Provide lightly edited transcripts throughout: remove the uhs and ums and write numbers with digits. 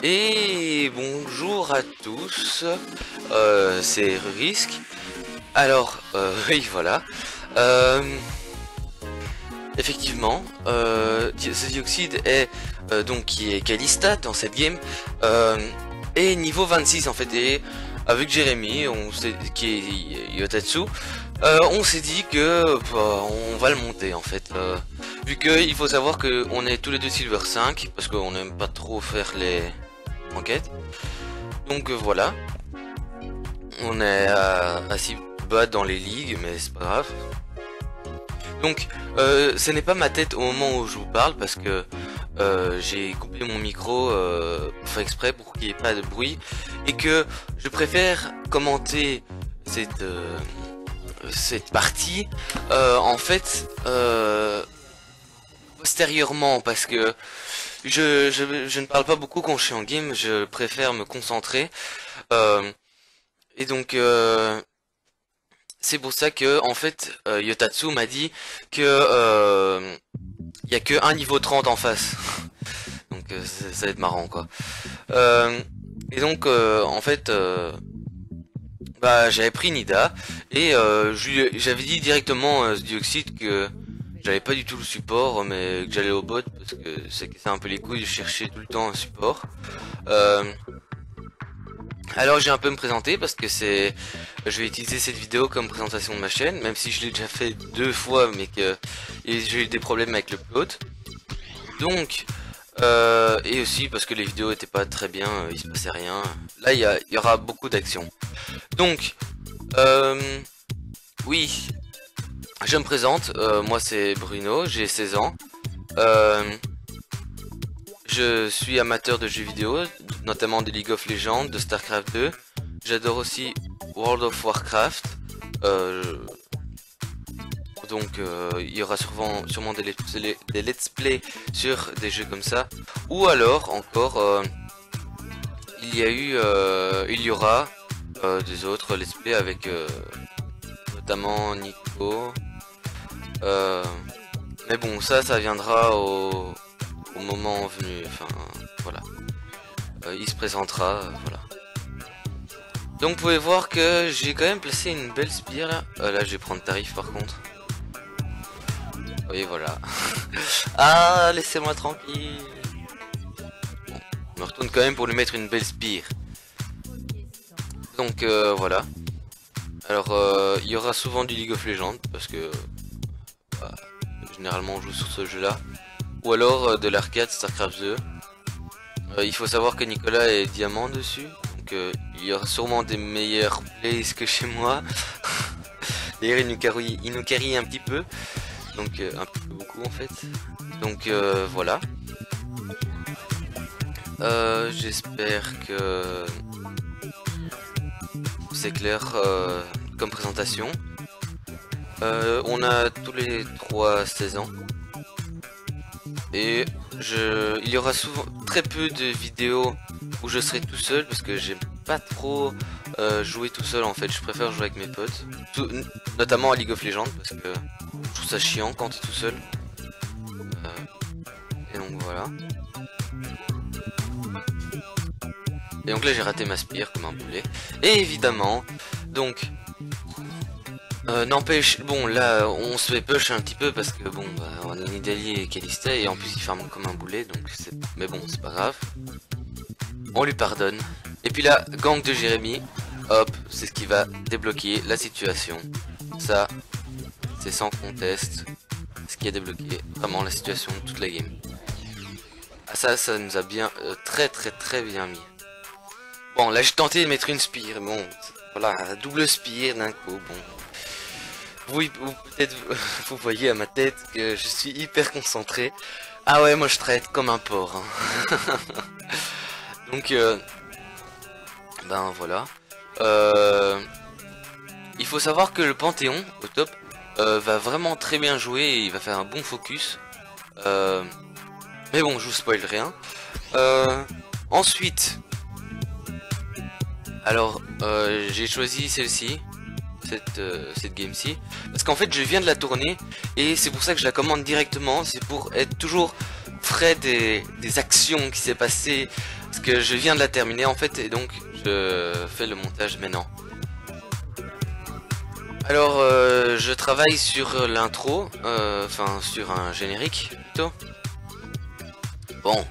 Et bonjour à tous, c'est Risk. Alors, oui voilà, effectivement, ce Dioxide est donc qui est Kalista dans cette game, et niveau 26 en fait, et avec Jérémy, qui est Yotatsu, on s'est dit que on va le monter en fait, vu que il faut savoir que on est tous les deux Silver 5 parce qu'on n'aime pas trop faire les enquêtes. Donc voilà, on est assez bas dans les ligues, mais c'est pas grave. Donc ce n'est pas ma tête au moment où je vous parle parce que j'ai coupé mon micro pour faire exprès pour qu'il n'y ait pas de bruit et que je préfère commenter cette partie en fait postérieurement, parce que je ne parle pas beaucoup quand je suis en game, je préfère me concentrer, et donc c'est pour ça que en fait Yotatsu m'a dit que il y a que un niveau 30 en face. Donc ça va être marrant quoi. Et donc en fait bah j'avais pris Nida et j'avais dit directement à ce Dioxide que j'avais pas du tout le support, mais que j'allais au bot parce que c'est un peu les couilles de chercher tout le temps un support. Alors j'ai un peu me présenter parce que je vais utiliser cette vidéo comme présentation de ma chaîne, même si je l'ai déjà fait 2 fois, mais que j'ai eu des problèmes avec le upload. Donc et aussi parce que les vidéos étaient pas très bien, il se passait rien. Là il y aura beaucoup d'actions. Donc oui, je me présente, moi c'est Bruno, j'ai 16 ans. Je suis amateur de jeux vidéo, notamment de League of Legends, de StarCraft 2. J'adore aussi World of Warcraft. Donc il y aura sûrement des let's play sur des jeux comme ça. Ou alors encore, il y aura des autres let's play avec notamment Nico. Mais bon, ça viendra au moment venu, enfin voilà, il se présentera, voilà. Donc vous pouvez voir que j'ai quand même placé une belle spire là. Là je vais prendre tarif par contre. Oui voilà. Ah laissez-moi tranquille. Bon, je me retourne quand même pour lui mettre une belle spire. Donc voilà. Alors il y aura souvent du League of Legends parce que généralement on joue sur ce jeu là. Ou alors de l'arcade StarCraft 2. Il faut savoir que Nicolas est diamant dessus. Donc il y aura sûrement des meilleurs plays que chez moi. D'ailleurs il nous carry un petit peu. Donc un peu beaucoup en fait. Donc voilà. J'espère que c'est clair comme présentation. On a tous les 3 16 ans. Et il y aura souvent très peu de vidéos où je serai tout seul parce que j'aime pas trop jouer tout seul en fait. Je préfère jouer avec mes potes, notamment à League of Legends parce que je trouve ça chiant quand tu es tout seul. Et donc voilà. Et donc là j'ai raté ma spire comme un boulet. Et évidemment, donc n'empêche, bon là on se fait push un petit peu parce que bon bah, on a Nidalee et Kalista et en plus il farme comme un boulet, donc mais bon c'est pas grave, on lui pardonne. Et puis là gang de Jérémy, hop, c'est ce qui va débloquer la situation. Ça c'est sans conteste ce qui a débloqué vraiment la situation de toute la game. Ah ça nous a bien très bien mis. Bon là j'ai tenté de mettre une spire, bon voilà, double spire d'un coup, bon. Oui, peut-être vous voyez à ma tête que je suis hyper concentré. Ah ouais, moi je traite comme un porc. Hein. Donc, ben voilà. Il faut savoir que le Panthéon, au top, va vraiment très bien jouer et il va faire un bon focus. Mais bon, je vous spoil rien. Ensuite, alors, j'ai choisi celle-ci. Cette game-ci parce qu'en fait je viens de la tourner et c'est pour ça que je la commande directement, c'est pour être toujours frais des actions qui s'est passé Parce que je viens de la terminer en fait, et donc je fais le montage maintenant. Alors, je travaille sur l'intro, enfin sur un générique plutôt. Bon,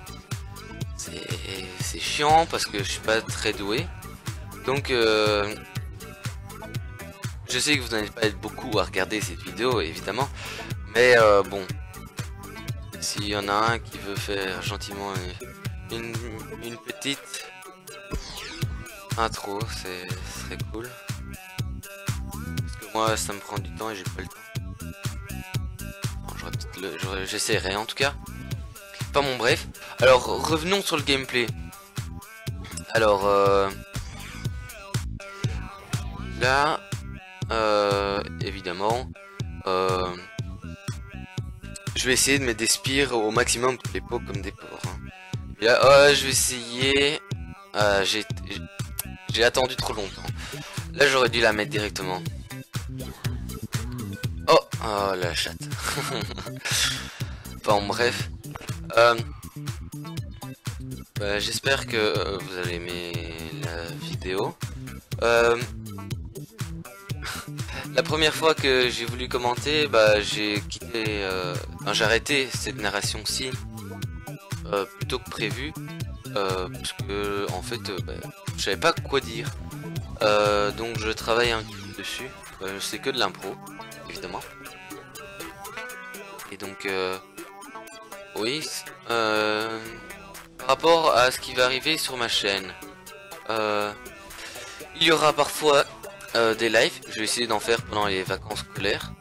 c'est chiant parce que je suis pas très doué. Donc, je sais que vous n'allez pas être beaucoup à regarder cette vidéo, évidemment. Mais bon, s'il y en a un qui veut faire gentiment une petite intro, ce serait cool. Moi ça me prend du temps et j'ai pas le temps. J'essaierai en tout cas. Enfin bon bref. Alors revenons sur le gameplay. Alors là évidemment je vais essayer de mettre des spires au maximum pour les pots comme des porcs. Hein. Et là je vais essayer. J'ai attendu trop longtemps. Là j'aurais dû la mettre directement. Oh la chatte. Enfin bref. J'espère que vous allez aimer la vidéo. La première fois que j'ai voulu commenter, j'ai quitté, j'ai arrêté cette narration-ci plutôt que prévu, parce que en fait, je savais pas quoi dire. Donc je travaille un petit peu dessus. C'est que de l'impro, évidemment. Et donc, oui, par rapport à ce qui va arriver sur ma chaîne, il y aura parfois des lives. Je vais essayer d'en faire pendant les vacances scolaires.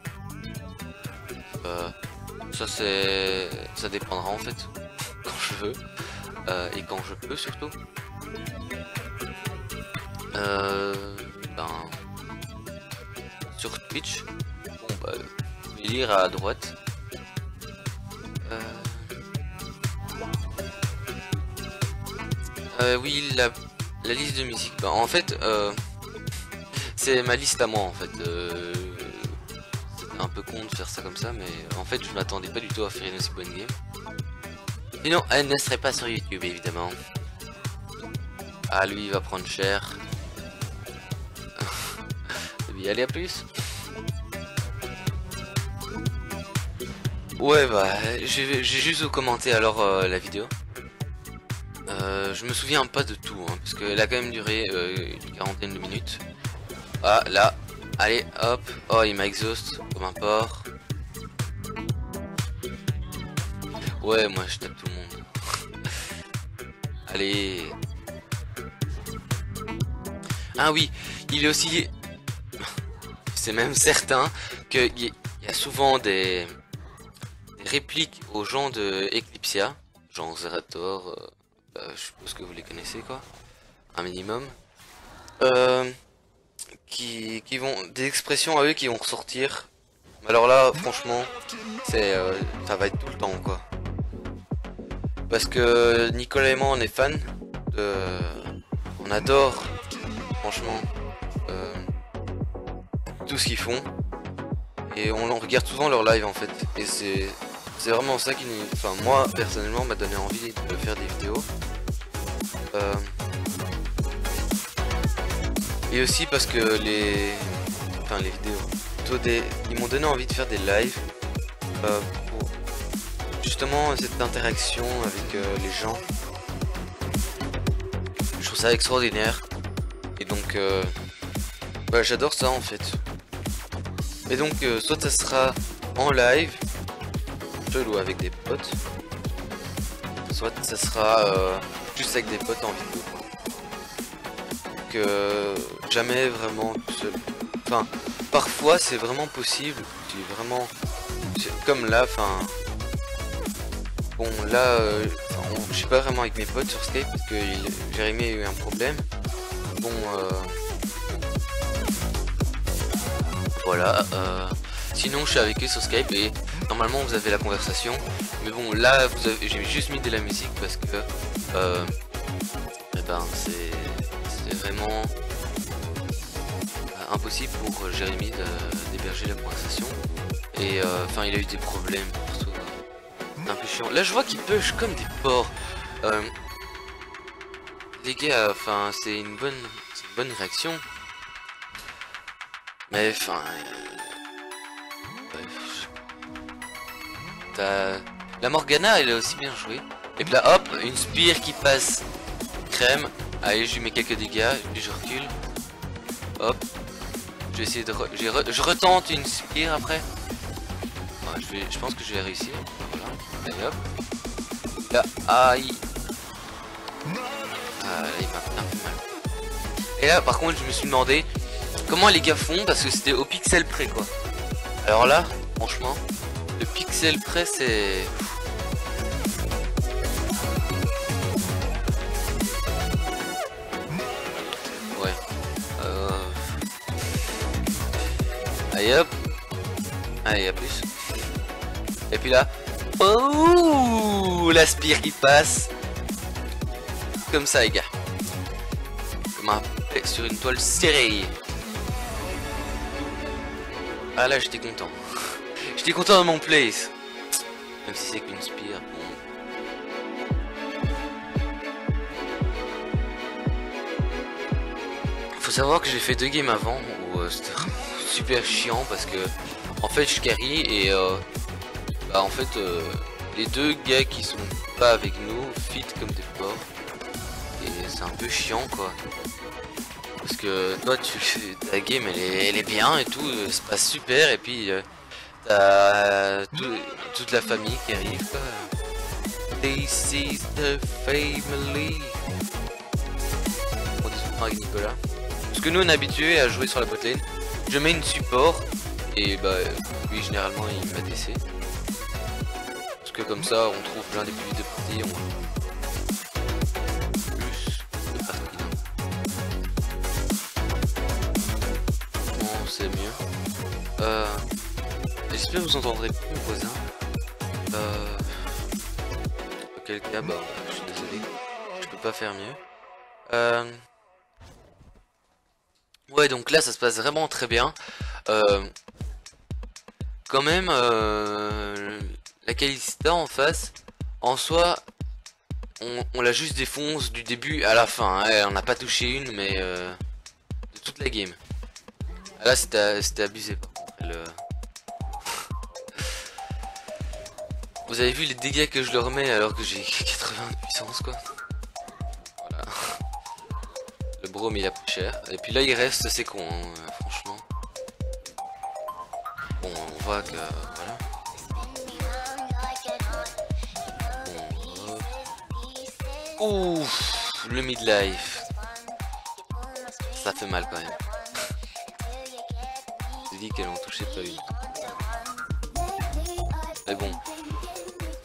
Ça dépendra en fait, quand je veux, et quand je peux surtout. Sur Twitch, bon vous pouvez lire à droite. Oui, la liste de musique. En fait, c'est ma liste à moi en fait. C'était un peu con de faire ça comme ça, mais en fait, je m'attendais pas du tout à faire une aussi bonne game. Sinon, elle ne serait pas sur YouTube évidemment. Ah, lui, il va prendre cher. Allez, à plus. Ouais, j'ai juste commenté alors la vidéo. Je me souviens pas de tout, hein, parce qu'elle a quand même duré une quarantaine de minutes. Ah, là, allez, hop. Oh, il m'a exhaust comme un porc. Ouais, moi je tape tout le monde. Allez. Ah oui, il est aussi... C'est même certain qu'il y a souvent des répliques aux gens de Eclipsia, genre Zerator, je suppose que vous les connaissez quoi, un minimum, qui vont, des expressions à eux qui vont ressortir. Alors là, franchement, ça va être tout le temps quoi. Parce que Nicolas et moi on est fans, on adore, franchement. Tout ce qu'ils font et on regarde souvent leur live en fait, et c'est vraiment ça qui nous, enfin moi personnellement m'a donné envie de faire des vidéos, et aussi parce que les vidéos ils m'ont donné envie de faire des lives pour justement cette interaction avec les gens. Je trouve ça extraordinaire et donc j'adore ça en fait. Et donc soit ça sera en live, seul ou avec des potes, soit ça sera juste avec des potes en vidéo. Donc jamais vraiment tout seul. Enfin, parfois c'est vraiment possible, comme là, enfin... Bon là, je suis pas vraiment avec mes potes sur Skype parce que Jérémy a eu un problème. Bon voilà, sinon je suis avec eux sur Skype et normalement vous avez la conversation. Mais bon là j'ai juste mis de la musique parce que c'est vraiment impossible pour Jérémy d'héberger la conversation. Et enfin il a eu des problèmes pour tout. Un peu chiant. Là je vois qu'il push comme des porcs. les gars, enfin, c'est une bonne réaction. Mais enfin, bref. La Morgana, elle est aussi bien jouée. Et puis là, hop, une spire qui passe crème. Allez, je lui mets quelques dégâts, puis je recule. Hop. Je vais essayer de... je retente une spire après. Ouais, je pense que je vais réussir. Voilà. Allez, hop. Là, aïe. Ah, là, il m'a un peu mal. Et là, par contre, je me suis demandé comment les gars font, parce que c'était au pixel près, quoi. Alors là, franchement, le pixel près, c'est... Ouais. Allez hop. Allez, à plus. Et puis là... Oh, la spire qui passe. Comme ça, les gars. Comme un pet sur une toile serrée. Ah là, j'étais content. J'étais content de mon place. Même si c'est qu'une spire. Bon. Faut savoir que j'ai fait 2 games avant où c'était super chiant parce que en fait je carry et bah, en fait les 2 gars qui sont pas avec nous fit comme des porcs et c'est un peu chiant quoi. Parce que toi ta game elle est bien et tout, ça se passe super et puis t'as toute la famille qui arrive quoi. This is the family. On dit souvent avec Nicolas. Parce que nous on est habitué à jouer sur la botlane. Je mets une support et bah lui généralement il m'a DC. Parce que comme ça on trouve plein des plus de parties. Plus de parties. Bon c'est mieux. J'espère que vous entendrez plus mon voisin. Auquel cas bah je suis désolé. Je peux pas faire mieux. Ouais donc là ça se passe vraiment très bien. Quand même la Kalista en face en soi on l'a juste défonce du début à la fin hein. On n'a pas touché une mais de toute la game. Ah, là c'était abusé par contre. Vous avez vu les dégâts que je leur mets alors que j'ai 80 de puissance quoi. Voilà. Le brome il a pris cher. Et puis là il reste c'est con hein, franchement. Bon on voit que voilà. Bon, ouf, le midlife. Ça fait mal quand même. J'ai dit qu'elles ont touché pas une. Mais bon.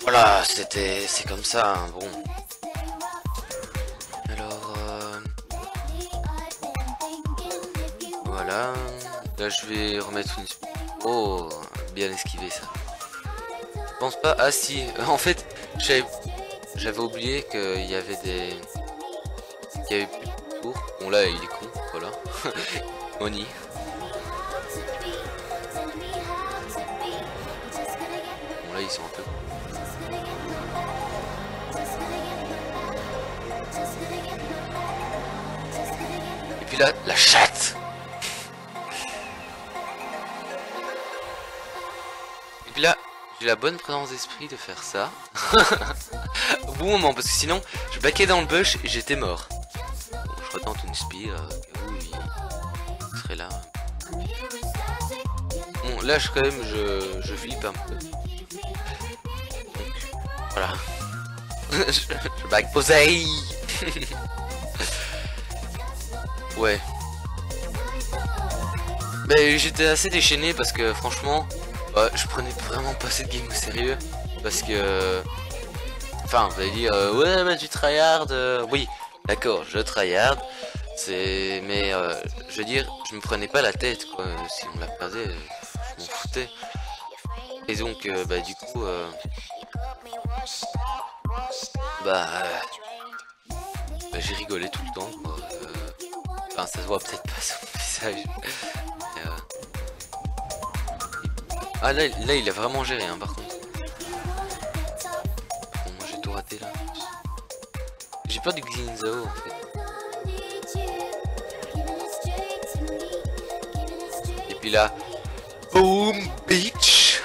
Voilà, c'est comme ça, hein, bon. Alors, voilà. Là, je vais remettre une... Oh, bien esquivé ça. Je pense pas... Ah si, en fait, j'avais oublié qu'il y avait des... qu'il y avait plus de tours. Bon là, il est con, voilà. Oni. Bon là, ils sont un peu... Et puis là, la chatte. Et puis là, j'ai la bonne présence d'esprit de faire ça. Au bon moment, parce que sinon, je baquais dans le bush et j'étais mort. Bon, je retente une spire, où il serait là. Bon, là, quand même, je flippe un peu. Donc, voilà. je back posé. Ouais. Mais j'étais assez déchaîné parce que franchement, bah, je prenais vraiment pas cette game au sérieux. Parce que... Enfin, vous allez dire, ouais, bah tu tryhard. Oui, d'accord, je tryhard. C'est... Mais, je veux dire, je me prenais pas la tête, quoi. Si on la perdait, je m'en foutais. Et donc, bah du coup... bah j'ai rigolé tout le temps, quoi. Enfin, ça se voit peut-être pas sur mon visage. Ah là il a vraiment géré hein, par contre. Bon, moi j'ai tout raté là. J'ai peur du Xinzao en fait. puis là, boom, bitch.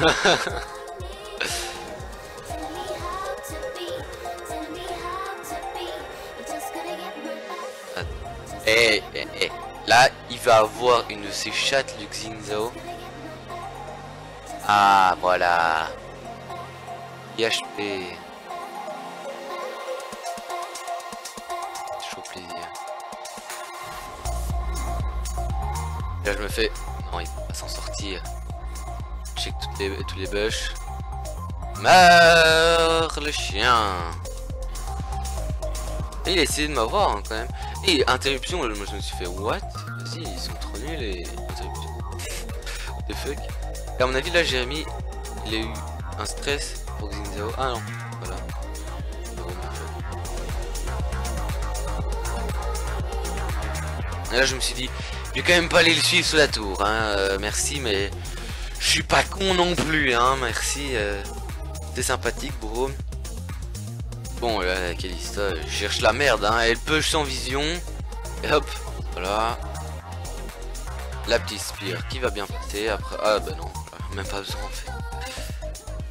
Et là, il va avoir une de ses chattes, le Xingzao. Ah, voilà. IHP. Chaud plaisir. Là, je me fais... Non, il va pas s'en sortir. Check tous les bush. Meurs le chien. Et il a essayé de m'avoir hein, quand même. Et interruption, moi je me suis fait what? Vas-y, ils sont trop nuls les interruptions. What the fuck? Et à mon avis là Jérémy, il a eu un stress pour Xingzao. Ah non, voilà. Et là je me suis dit, je vais quand même pas aller le suivre sous la tour, hein. Merci mais je suis pas con non plus, hein. Merci, t'es sympathique bro. Bon là Kalista cherche la merde hein, elle push sans vision. Et hop, voilà. La petite spire qui va bien passer après. Ah bah non, même pas besoin en fait.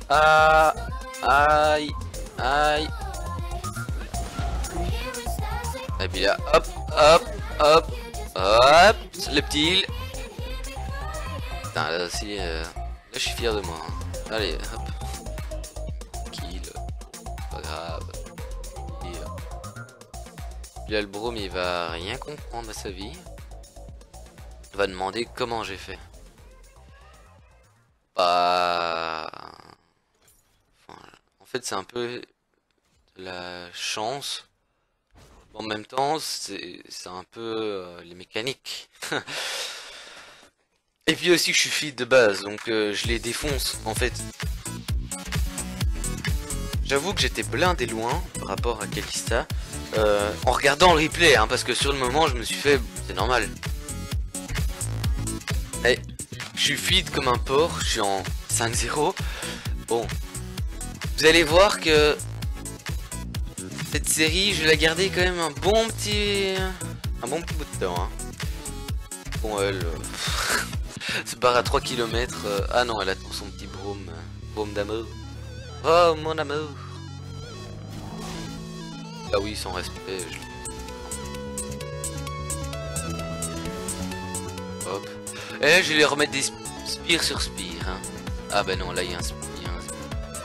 Ah, aïe, aïe. Et puis là, hop, hop, hop, hop, le petit heal. Putain là aussi, là je suis fier de moi hein. Allez, hop. Kill, pas grave. Là le Brome il va rien comprendre à sa vie. Il va demander comment j'ai fait. Bah... Enfin, en fait c'est un peu de la chance. En même temps c'est un peu les mécaniques. Et puis aussi je suis feed de base donc je les défonce en fait. J'avoue que j'étais blindé loin par rapport à Kalista. En regardant le replay hein, parce que sur le moment je me suis fait c'est normal. Et je suis feed comme un porc, je suis en 5-0. Bon, vous allez voir que cette série je vais la garder quand même un bon petit bout de temps hein. Bon elle se barre à 3 km. Ah non elle attend son petit Brome d'amour. Oh mon amour. Ah oui, sans respect. Hop. Et je vais remettre des spires sur spire. Hein. Ah bah non, là il y a un spire.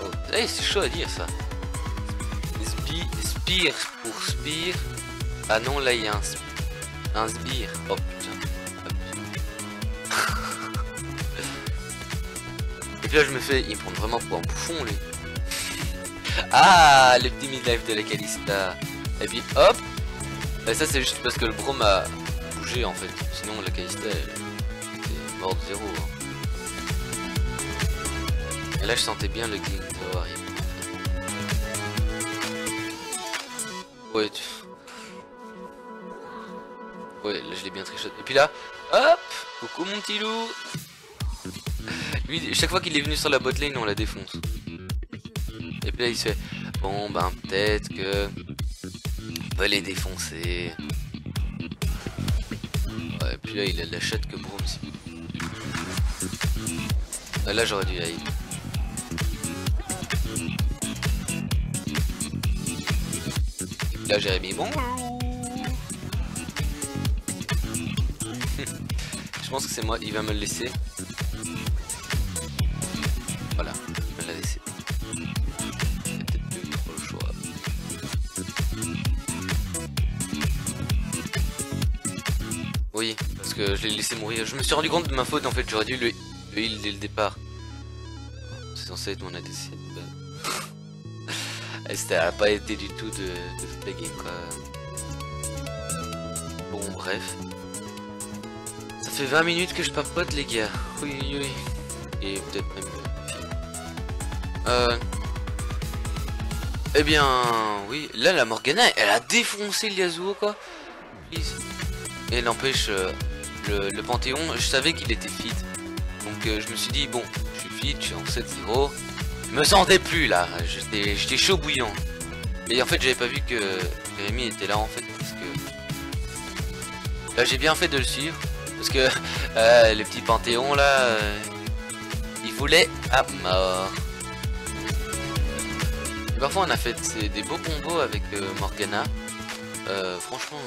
Oh. Hey, c'est chaud à dire ça. Spire pour spire. Ah non, là il y a un spire. Oh putain. Et puis là je me fais... Il me prend vraiment pour un bouffon lui. Ah, le petit midlife de la Kalista. Et puis hop. Et ça c'est juste parce que le Brome a bougé en fait. Sinon la Kalista est morte zéro hein. Et là je sentais bien le Xingzao arriver. Ouais ouais là je l'ai bien triché. Et puis là hop. Coucou mon petit loup. Lui chaque fois qu'il est venu sur la botlane on la défonce. Et puis là il se fait bon ben peut-être que on va les défoncer. Ouais, et puis là il a de la chatte que Brome aussi. Là j'aurais dû la heal. Là Jérémy bonjour. Je pense que c'est moi, il va me le laisser. Voilà, il me l'a laissé. Oui, parce que je l'ai laissé mourir. Je me suis rendu compte de ma faute en fait, j'aurais dû le heal dès le départ. C'est censé être mon ADC. Ça n'a pas été du tout de toute la game quoi. Bon bref. Ça fait 20 minutes que je papote les gars. Oui oui oui. Et peut-être même... Eh bien oui, là la Morgana elle a défoncé le Yasuo quoi. Please. Et n'empêche le Panthéon, je savais qu'il était fit. Donc je me suis dit bon, je suis fit, je suis en 7-0. Je me sentais plus là, j'étais chaud bouillant. Et en fait j'avais pas vu que Jérémy était là en fait parce que là j'ai bien fait de le suivre. Parce que les petits panthéons là, ils voulaient à mort. Et parfois on a fait des beaux combos avec Morgana. Franchement,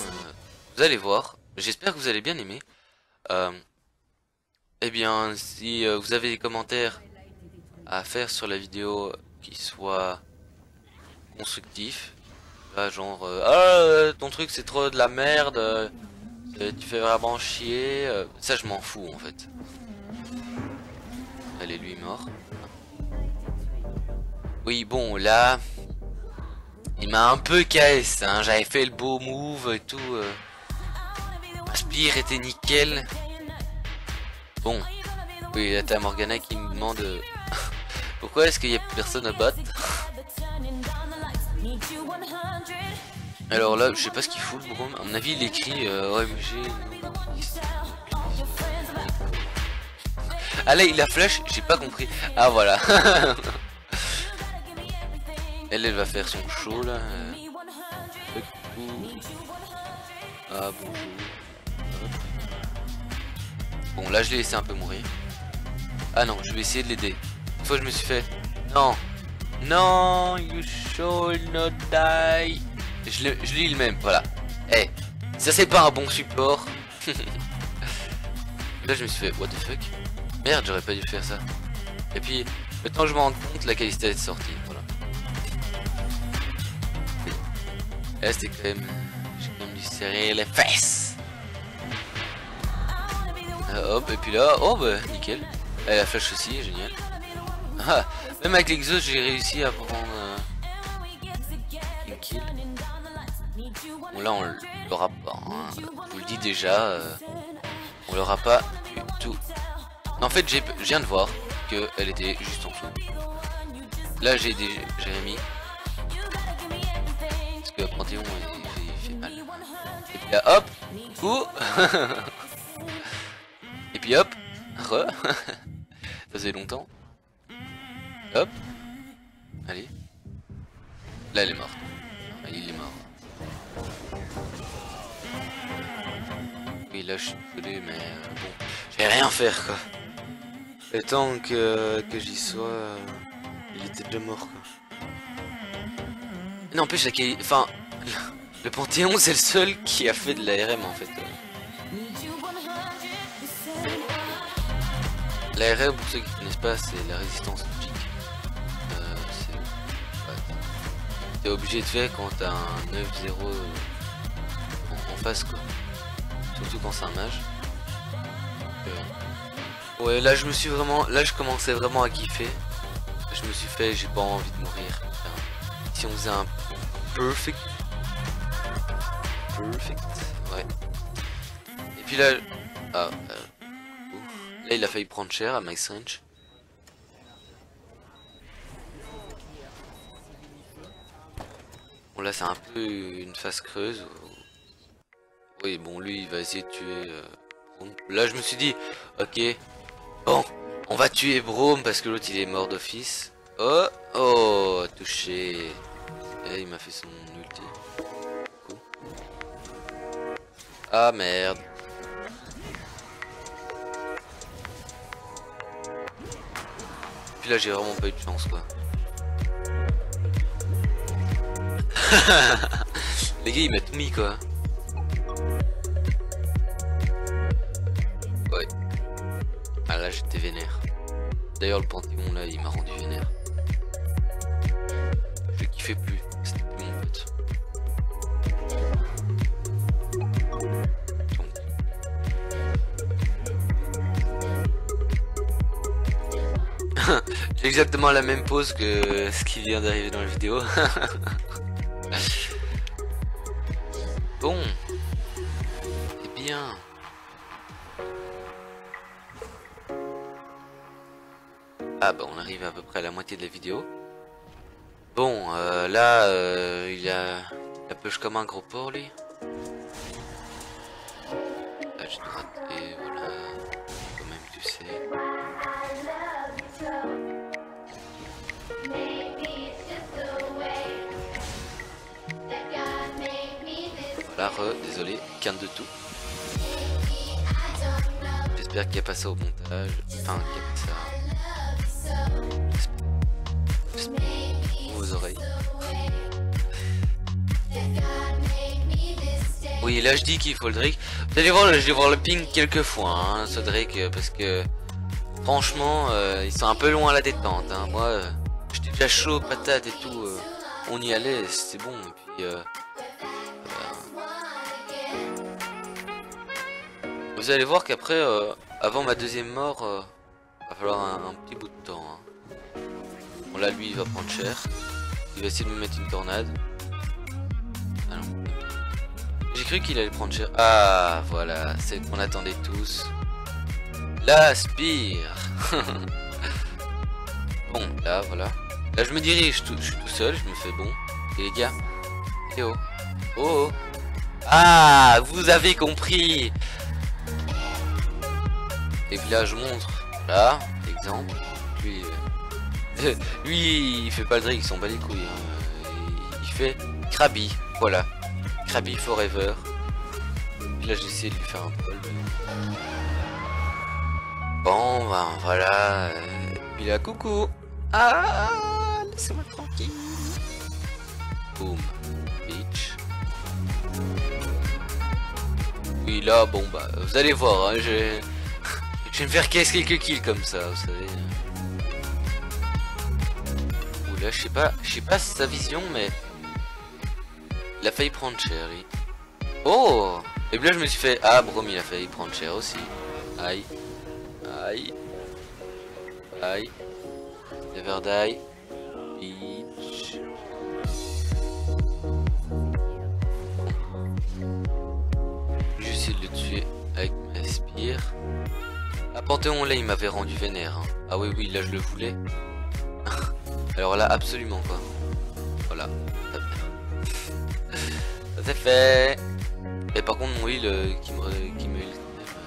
vous allez voir. J'espère que vous allez bien aimer. Eh bien, si vous avez des commentaires à faire sur la vidéo qui soient constructifs, là, genre ton truc c'est trop de la merde, tu fais vraiment chier, ça je m'en fous en fait. Allez, lui mort. Oui, bon, là, il m'a un peu KS, hein. J'avais fait le beau move et tout. Ma spire était nickel. Bon, oui, là t'as Morgana qui me demande pourquoi est-ce qu'il y a personne à battre. Alors là, je sais pas ce qu'il fout le Braum. À mon avis, il écrit OMG. Ah là, il a flash, j'ai pas compris. Ah voilà. Elle va faire son show là. Ah bonjour. Bon là je l'ai laissé un peu mourir. Ah non, je vais essayer de l'aider. Une fois je me suis fait. Non. Non, you shall not die. Je lis le même, voilà. Eh, hey, ça c'est pas un bon support. Là je me suis fait, what the fuck. Merde, j'aurais pas dû faire ça. Et puis, le temps que je me rende compte, la Kalista est sortie, voilà. Et là c'était quand même... J'ai quand même dû serrer les fesses. Hop, et puis là, oh bah nickel. Elle a flash aussi, génial. Ah, même avec l'Exos j'ai réussi à prendre une kill. Bon là on l'aura pas, hein. Je vous le dis déjà, on l'aura pas du tout. En fait je viens de voir qu'elle était juste en dessous. Là j'ai aidé Jérémy. Parce que Panthéon il fait mal. Et puis là hop, coup. Et puis hop, re. Ça faisait longtemps. Hop. Allez. Là elle est morte. Il est mort. Oui là je suis désolé mais bon. Je vais rien faire quoi. Et tant que j'y sois, il était déjà mort quoi. N'empêche, enfin, le Panthéon c'est le seul qui a fait de l'ARM en fait. L'ARM pour ceux qui ne connaissent pas c'est la résistance logique. T'es obligé de faire quand t'as un 9-0 en face quoi. Surtout quand c'est un mage. Ouais là je me suis vraiment, là je commençais vraiment à kiffer. Je me suis fait, j'ai pas envie de mourir. Enfin, si on faisait un perfect, ouais. Et puis là, là il a failli prendre cher à Max Range. Bon là c'est un peu une phase creuse. Oui bon lui il va essayer de tuer. Là je me suis dit, ok. Bon, on va tuer Braum parce que l'autre il est mort d'office. Oh, oh, touché. Et il m'a fait son ulti. Cool. Ah merde. Puis là j'ai vraiment pas eu de chance quoi. Les gars il m'a tout mis quoi. Ouais. Ah là j'étais vénère. D'ailleurs le Panthéon là il m'a rendu vénère. Je kiffais plus, c'était plus mon pote. J'ai exactement la même pose que ce qui vient d'arriver dans la vidéo. Bon. Eh bien. Ah bah on arrive à peu près à la moitié de la vidéo. Bon là il a la pêche comme un gros porc lui. Là j'ai raté, voilà. Quand même tu sais. Voilà, désolé, canne de tout. J'espère qu'il n'y a pas ça au montage. Enfin, qu'il n'y a pas ça. Vos oreilles. Oui, là je dis qu'il faut le Drake. Vous allez voir, là, je vais voir le ping quelques fois, hein, ce Drake, parce que franchement, ils sont un peu loin à la détente. Hein. Moi, j'étais déjà chaud, patate et tout. On y allait, c'était bon. Et puis, vous allez voir qu'après, avant ma deuxième mort, va falloir un petit bout de temps. Hein. Bon, là, lui, il va prendre cher. Il va essayer de me mettre une tornade. Ah non. J'ai cru qu'il allait prendre cher. Ah, voilà, c'est qu'on attendait tous. La spire. Bon, là, voilà. Là, je me dirige, je suis tout seul, je me fais bon. Et les gars, et oh. Oh, oh. Ah, vous avez compris. Et puis là, je montre. Là, exemple. Lui, lui, il fait pas le Drake, il s'en bat les couilles. Hein. Il fait Krabby, voilà. Krabby Forever. Puis là, j'ai essayé de lui faire un poil. Bon, ben voilà. Puis là, coucou. Ah, laissez-moi tranquille. Boom, bitch. Oui, là, bon, bah, vous allez voir. Hein, je vais me faire caisse quelques kills comme ça, vous savez. Ouh, là, je sais pas sa vision, mais il a failli prendre cher, lui. Oh! Et puis là, je me suis fait. Ah, Brom, il a failli prendre cher aussi. Aïe. Aïe. Aïe. Never die. Bitch. J'essaie de le tuer avec ma spire. Ah, Panthéon, là, il m'avait rendu vénère. Hein. Ah oui, oui, là, je le voulais. Alors là, absolument pas. Voilà. Ça c'est fait. Et par contre, mon heal qui me heal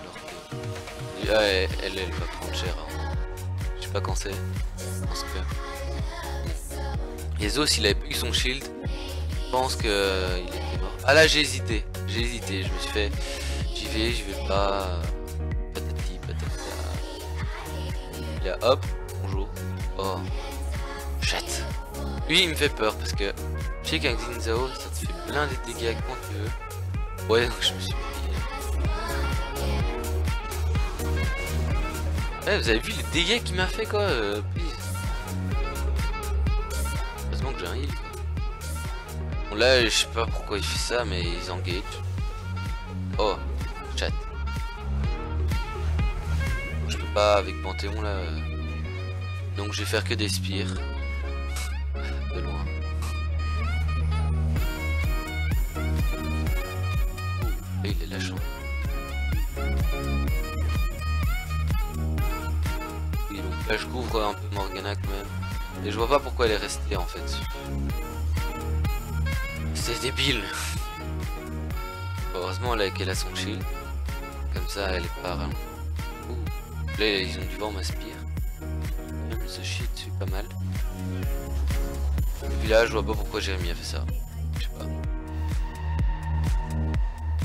alors que... Ah, elle va prendre cher. Hein. Je sais pas quand c'est. Je pense que... Yezo, s'il avait plus son shield, je pense que il était mort. Ah là, j'ai hésité. Je me suis fait... J'y vais pas... Patati patata. Et là, hop, bonjour. Oh. Chatte. Lui, il me fait peur parce que... Je sais qu'un Xinzao, ça te fait plein de dégâts quand tu veux. Ouais, donc je me suis dit... Ouais, vous avez vu les dégâts qu'il m'a fait quoi, please. Heureusement que j'ai un heal quoi. Bon là, je sais pas pourquoi il fait ça, mais ils engage. Oh, chat. Je peux pas avec Panthéon là. Donc je vais faire que des spires. De loin. Oh, il est lâchant. Oui, donc là je couvre un peu Morgana quand même. Et je vois pas pourquoi elle est restée en fait. C'est débile. Heureusement là qu'elle a son shield. Comme ça elle est pas ralent. Là ils ont dû voir ma spire. Même ce shit c'est pas mal. Et puis là je vois pas pourquoi Jérémy a fait ça. Je sais pas.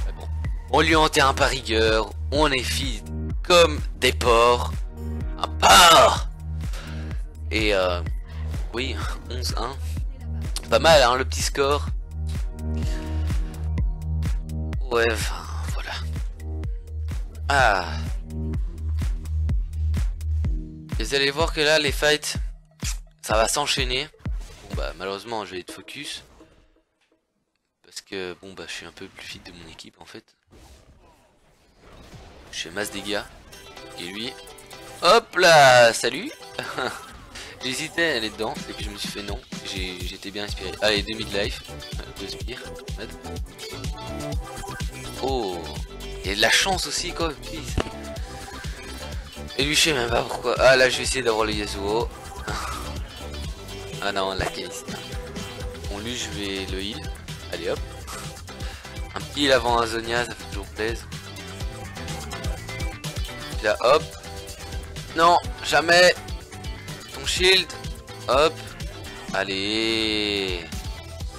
Mais bon. On lui enterre un par rigueur. On est filles comme des porcs. Un porc. Et oui, 11-1. Pas mal hein le petit score. Ouais, enfin, voilà. Ah. Et vous allez voir que là, les fights, ça va s'enchaîner. Bon, bah, malheureusement, je vais être focus. Parce que, bon, bah, je suis un peu plus fit de mon équipe, en fait. Je fais masse dégâts. Et lui, hop là, salut. J'hésitais à aller dedans, et puis je me suis fait non. J'étais bien inspiré. Allez, 2 mid-life. 2 spires. Oh, il y a de la chance aussi quoi. Et lui je sais même pas pourquoi. Ah là je vais essayer d'avoir le Yasuo. Ah non la case. Bon lui je vais le heal. Allez hop. Un petit heal avant un Zonia ça fait toujours plaisir. Là hop. Non jamais. Ton shield. Hop. Allez.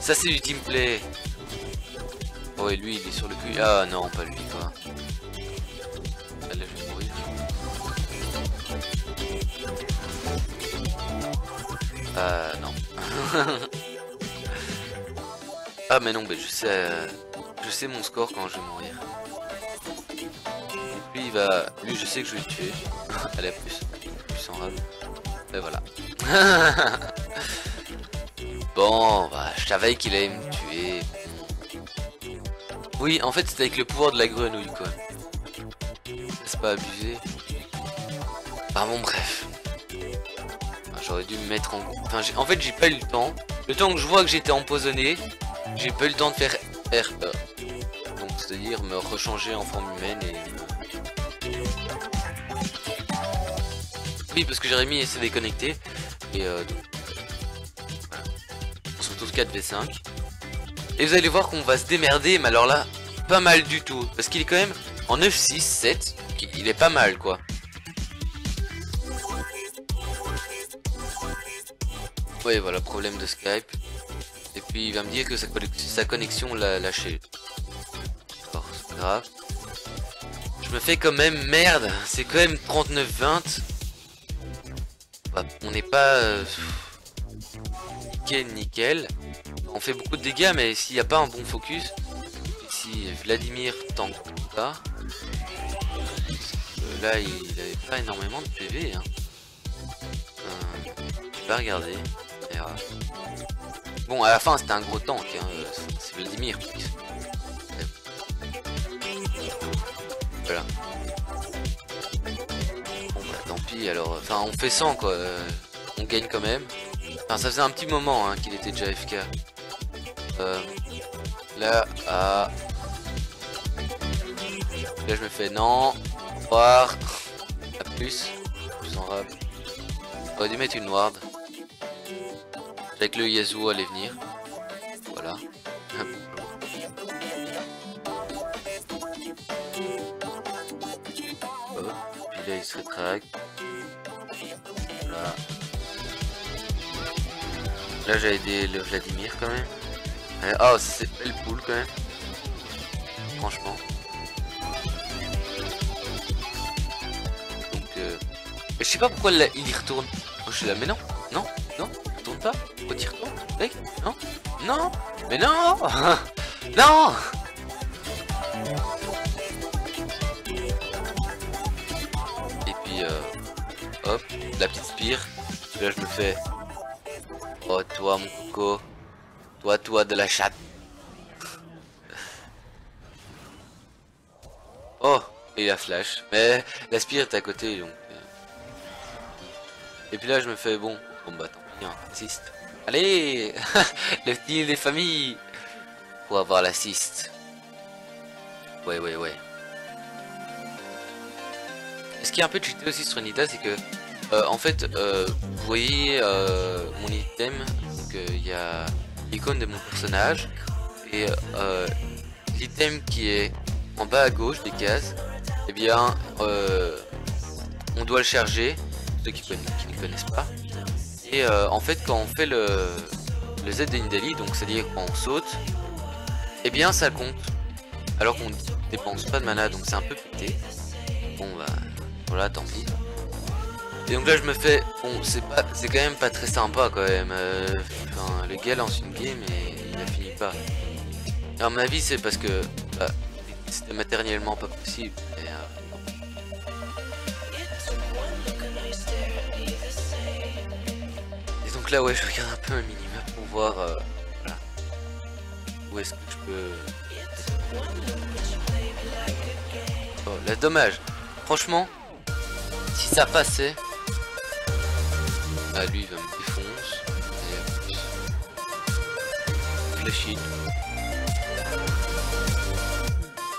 Ça c'est du teamplay. Oh et lui il est sur le cul. Ah non pas lui quoi. Ah, là je vais mourir. Non. Ah mais non, mais je sais mon score quand je vais mourir. Donc lui je sais que je vais le tuer. Allez, plus en rab. Et voilà. Bon, bah, je savais qu'il allait me tuer. Oui, en fait, c'était avec le pouvoir de la grenouille, quoi. C'est pas abusé. Enfin bon, bref. J'aurais dû me mettre en... Enfin, en fait, j'ai pas eu le temps. Le temps que je vois que j'étais empoisonné, j'ai pas eu le temps de faire RE. Donc, c'est-à-dire me rechanger en forme humaine et... Oui, parce que Jérémy s'est déconnecté. Et donc... Voilà. On se retrouve 4v5. Et vous allez voir qu'on va se démerder, mais alors là, pas mal du tout. Parce qu'il est quand même en 9, 6, 7. Il est pas mal, quoi. Ouais, voilà, problème de Skype. Et puis il va me dire que sa connexion l'a lâché. Alors, c'est pas grave. Je me fais quand même merde. C'est quand même 39-20. Bah, on n'est pas nickel. On fait beaucoup de dégâts, mais s'il n'y a pas un bon focus, si Vladimir tank ça, là il avait pas énormément de PV. Hein. Je vais regarder. Bon, à la fin c'était un gros tank, hein. C'est Vladimir. Voilà. Bon bah tant pis alors, enfin on fait 100 quoi, on gagne quand même. Enfin ça faisait un petit moment hein, qu'il était déjà FK. Là, là je me fais non, voir, à plus en rab. J'aurais dû mettre une ward. Avec le Yasuo allait venir. Voilà. Hop. Puis là il se rétracte. Voilà. Là j'ai aidé le Vladimir quand même. Oh c'est belle poule quand même. Franchement. Donc je sais pas pourquoi il y retourne. Oh, je suis là mais non. Non. Non. Il retourne pas. Pourquoi tu y retournes mec? Non. Non. Mais non. Non. Et puis hop. La petite spire. Là je me fais. Oh toi mon coco. Toi de la chatte. Oh, et la flash. Mais la spire est à côté donc. Et puis là je me fais bon bah tant pis, hein, assist. Allez. Le petit des familles. Pour avoir l'assist. Ouais. Ce qui est un peu cheaté aussi sur Nida, c'est que en fait vous voyez mon item, donc il y a l'icône de mon personnage et l'item qui est en bas à gauche des cases, et bien on doit le charger, ceux qui ne connaissent pas. Et en fait quand on fait le Z de Nidalee, donc c'est à dire quand on saute, et bien ça compte alors qu'on dépense pas de mana, donc c'est un peu pété. Bon bah voilà, tant pis. Et donc là je me fais, bon c'est quand même pas très sympa quand même. Enfin, le gars lance une game et il a fini pas. Et à mon avis c'est parce que bah, c'était matériellement pas possible. Et donc là ouais je regarde un peu un minimap pour voir voilà, où est-ce que je peux. Oh là dommage. Franchement, si ça passait. Ah lui il va me défonce. Flashing.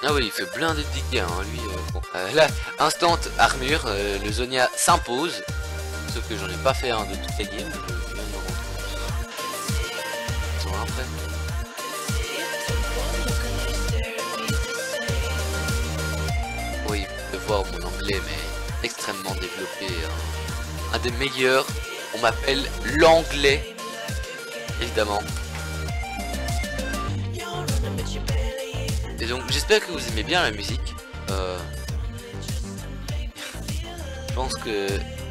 Ah oui il fait plein de dégâts hein, lui. Bon, là, instant armure, le Zonia s'impose. Sauf que j'en ai pas fait un de toute la game. Je viens de me rendre compte. Ils sont après. Oui, vous pouvez voir mon anglais mais extrêmement développé. Hein. Un des meilleurs. On m'appelle l'anglais, évidemment. Et donc j'espère que vous aimez bien la musique. Je pense que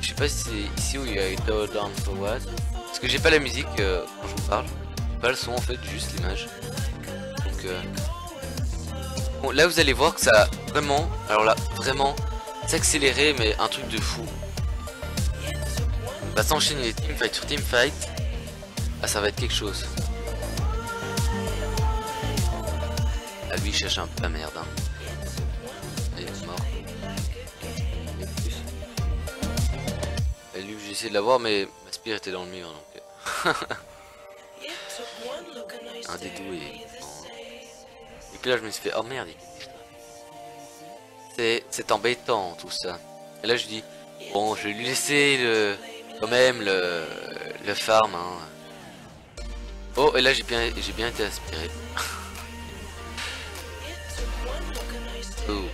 je sais pas si c'est ici où il y a Down Down for What. Parce que j'ai pas la musique quand je vous parle. J'ai pas le son en fait, juste l'image. Donc bon, là vous allez voir que ça a vraiment, alors là, vraiment s'accélérer, mais un truc de fou. On va s'enchaîner les teamfight sur teamfight. Ah, ça va être quelque chose. Ah, lui il cherche un peu la merde hein. Il est mort. Et lui j'ai essayé de l'avoir mais ma spire était dans le mur donc. Un dédoué. Et puis là je me suis fait oh merde. C'est embêtant tout ça. Et là je dis bon je vais lui laisser quand même le farm hein. Oh et là j'ai bien été inspiré. Oh.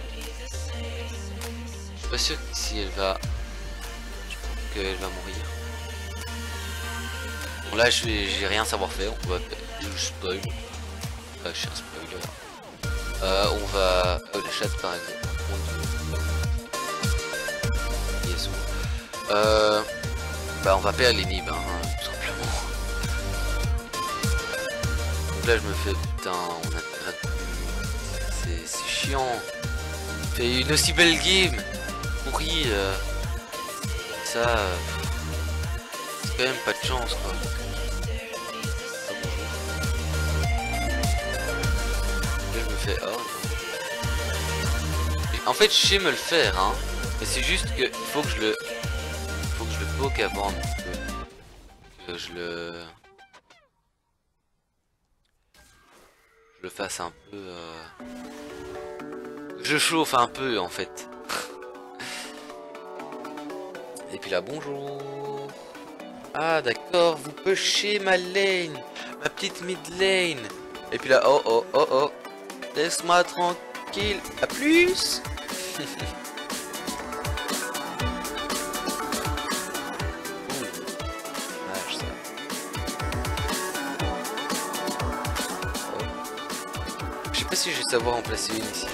Je suis pas sûr que si elle va mourir. Bon là j'ai rien savoir faire, on va je spoil. Je suis un spoiler. On va. Oh la chatte par exemple. Yes. Bah on va perdre les nibs hein, tout simplement. Donc là je me fais putain on a c'est chiant. Fait une aussi belle game pourrie ça c'est quand même pas de chance quoi. Là je me fais oh et en fait je sais me le faire hein, mais c'est juste que il faut que je le poke avant un petit peu, que je le fasse un peu je chauffe un peu en fait. Et puis là bonjour. Ah d'accord, vous pushez ma lane, ma petite mid lane. Et puis là oh laisse-moi tranquille. À plus. Je sais pas si je vais savoir en placer une ici.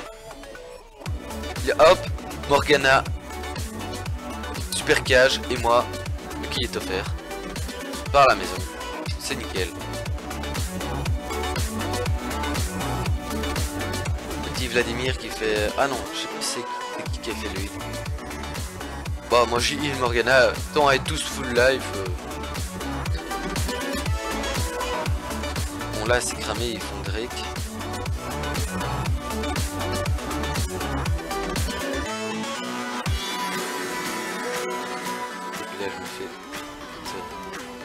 Hop, Morgana, super cage et moi, qui est offert par la maison. C'est nickel. Petit Vladimir qui fait... Ah non, je sais pas si c'est qui a fait lui. Bon, moi j'ai heal Morgana, tant à être tous full life. Bon là c'est cramé, ils font Drake.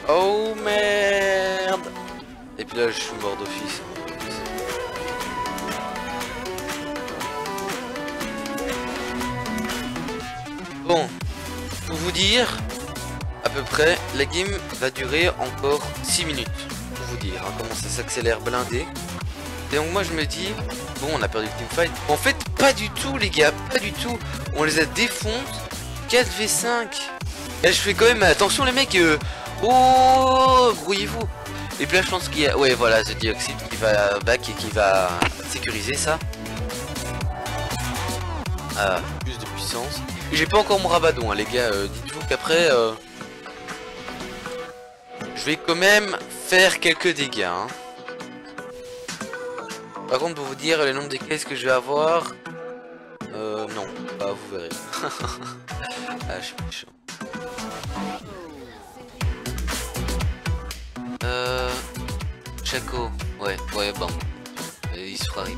Oh merde. Et puis là je suis mort d'office. Bon, pour vous dire, à peu près, la game va durer encore 6 minutes. Pour vous dire, hein, comment ça s'accélère blindé. Et donc moi je me dis, bon on a perdu le teamfight. En fait pas du tout les gars, pas du tout. On les a défonce 4v5. Et je fais quand même attention les mecs. Oh, grouillez-vous. Et puis là je pense qu'il y a... Ouais voilà, The Dioxide qui va back et qui va sécuriser ça. Ah, plus de puissance. Et j'ai pas encore mon rabadon hein, les gars, dites-vous qu'après je vais quand même faire quelques dégâts hein. Par contre pour vous dire le nombre de caisses que je vais avoir non, bah, vous verrez. Ah je suis méchant. Chaco, ouais bon, il se fera rire.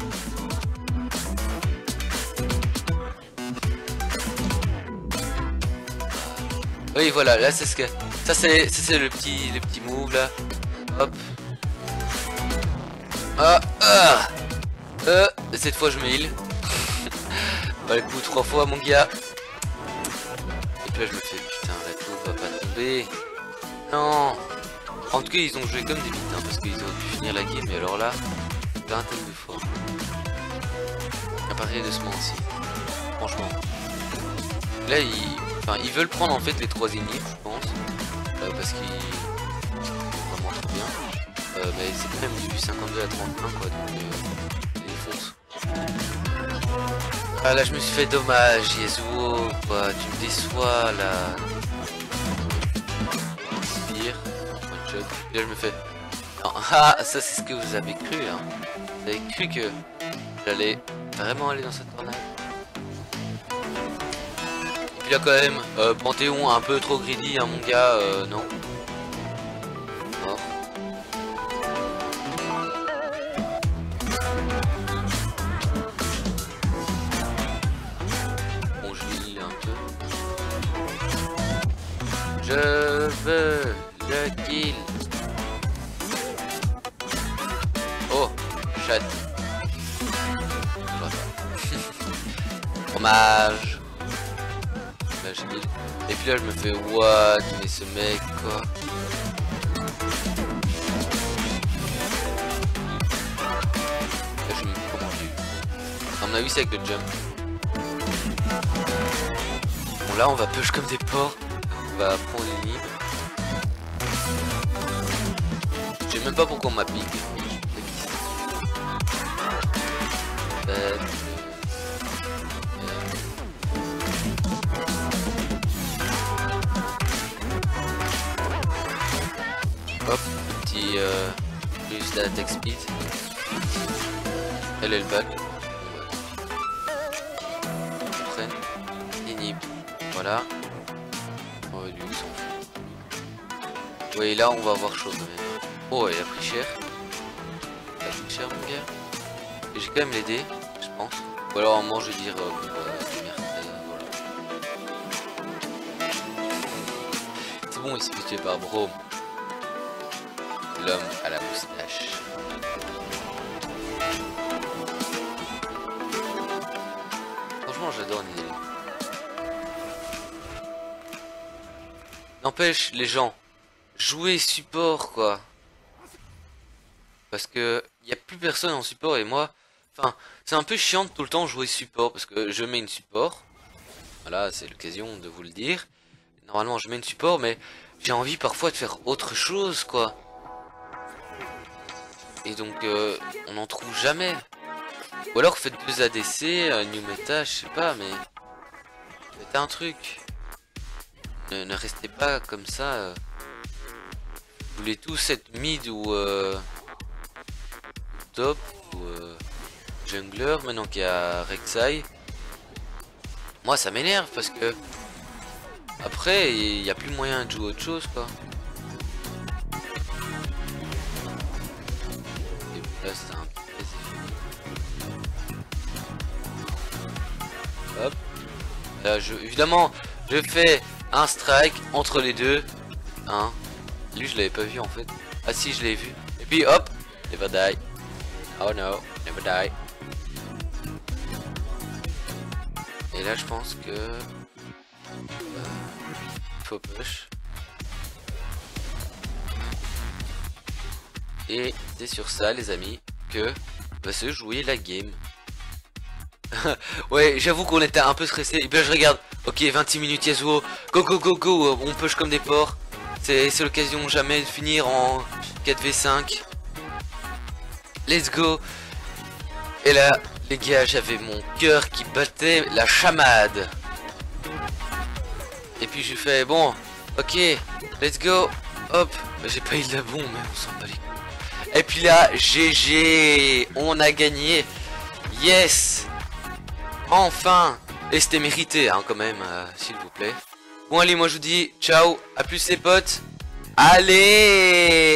Oui voilà, là c'est ce que... Ça c'est le petit move là. Hop. Cette fois je me heal. Bah le coup 3 fois mon gars. Et puis là je me fais putain la tour va pas tomber. Non. En tout cas ils ont joué comme des bites hein, parce qu'ils ont pu finir la game mais alors là, vingtaine de fois. À partir de ce moment-ci. Franchement. Là ils veulent prendre en fait les 3 ennemis je pense. Parce qu'ils sont vraiment trop bien. Mais c'est quand même du 52 à 31 quoi donc ils foncent. Ah là je me suis fait dommage Yasuo quoi, tu me déçois là. tire, one shot, et là je me fais... Non, ah, ça c'est ce que vous avez cru, hein. Vous avez cru que j'allais vraiment aller dans cette tornade. Et puis là quand même, Panthéon un peu trop greedy, hein mon gars, non. Mort. Bon, je lis un peu. Je veux le kill. Oh, chat. Fromage. Là, je kill. Et puis là, je me fais what? Mais ce mec, quoi. Là, je me comment j'ai eu. À mon avis, c'est avec le jump. Bon, là, on va push comme des porcs. On va prendre une ligne. Je sais même pas pourquoi on m'a piqué. Hop, petit plus d'attack speed. Elle est le back. On prenne. Inhib. Voilà. Oh, lui, il s'en fout. Oui, là, on va avoir chaud quand même. Oh, il a pris cher. Il a pris cher, mon gars. Et j'ai quand même l'aider, je pense. Ou alors, à un moment, je vais dire. Voilà. C'est bon, il s'est fait tuer par Braum. L'homme à la moustache. Franchement, j'adore Nidalee. N'empêche, les gens, jouez support, quoi. Parce que y a plus personne en support et moi, enfin, c'est un peu chiant de tout le temps jouer support parce que je mets une support. Voilà, c'est l'occasion de vous le dire. Normalement, je mets une support, mais j'ai envie parfois de faire autre chose, quoi. Et donc, on n'en trouve jamais. Ou alors, faites 2 ADC, New Meta, je sais pas, mais faites un truc. Ne restez pas comme ça. Vous voulez tous être mid ou top ou jungler maintenant qu'il y a Rek'Sai. Moi, ça m'énerve parce que après, il n'y a plus moyen de jouer autre chose, quoi. Là, c'est un petit plaisir. Hop. Là, évidemment, je fais un strike entre les deux. Hein. Lui, je l'avais pas vu en fait. Ah si, je l'ai vu. Et puis hop, never die. Oh no, never die. Et là, je pense que faut push. Et c'est sur ça, les amis, que va se jouer la game. Ouais, j'avoue qu'on était un peu stressé. Et puis là, je regarde. Ok, 26 minutes Yasuo. Go, go, go, go. On push comme des porcs. C'est l'occasion jamais de finir en 4v5. Let's go. Et là, les gars, j'avais mon cœur qui battait la chamade. Et puis je fais, bon, ok, let's go. Hop, j'ai pas eu de la bombe, mais on s'en bat les couilles. Et puis là, GG, on a gagné. Yes. Enfin. Et c'était mérité, hein, quand même, s'il vous plaît. Bon, allez, moi je vous dis ciao, à plus les potes. Allez.